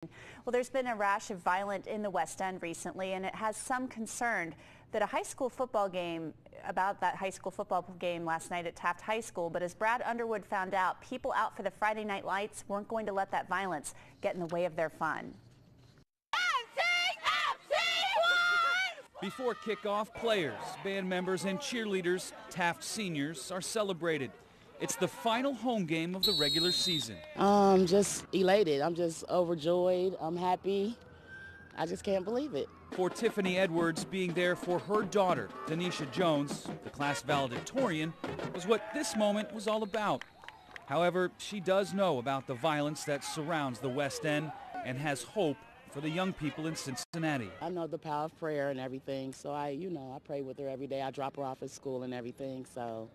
Well, there's been a rash of violence in the West End recently, and it has some concern that that high school football game last night at Taft High School. But as Brad Underwood found out, people out for the Friday night lights weren't going to let that violence get in the way of their fun. Before kickoff, players, band members, and cheerleaders, Taft seniors, are celebrated. It's the final home game of the regular season. Just elated. I'm just overjoyed. I'm happy. I just can't believe it. For Tiffany Edwards, being there for her daughter, Denisha Jones, the class valedictorian, was what this moment was all about. However, she does know about the violence that surrounds the West End and has hope for the young people in Cincinnati. I know the power of prayer and everything, so I pray with her every day. I drop her off at school and everything, so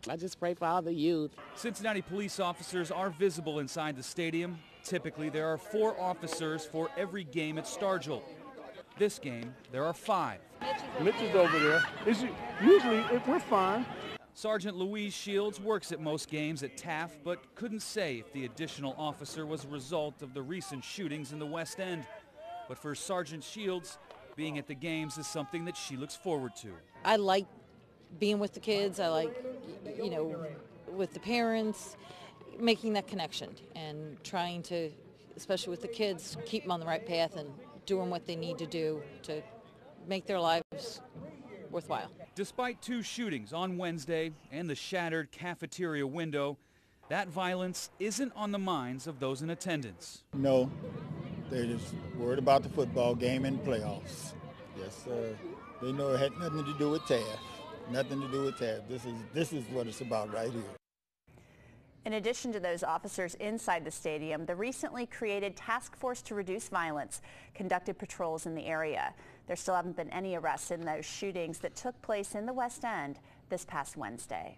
I just pray for all the youth. Cincinnati police officers are visible inside the stadium. Typically, there are 4 officers for every game at Stargell. This game, there are 5. Mitch is over there. Usually, we're fine. Sergeant Louise Shields works at most games at Taft, but couldn't say if the additional officer was a result of the recent shootings in the West End. But for Sergeant Shields, being at the games is something that she looks forward to. I like being with the kids. I like, with the parents, making that connection and trying to, especially with the kids, keep them on the right path and doing what they need to do to make their lives worthwhile. Despite 2 shootings on Wednesday and the shattered cafeteria window, that violence isn't on the minds of those in attendance. No, they're just worried about the football game and playoffs. Yes, sir. They know it had nothing to do with Taft. Nothing to do with Taft. This is what it's about right here. In addition to those officers inside the stadium, the recently created Task Force to Reduce Violence conducted patrols in the area. There still haven't been any arrests in those shootings that took place in the West End this past Wednesday.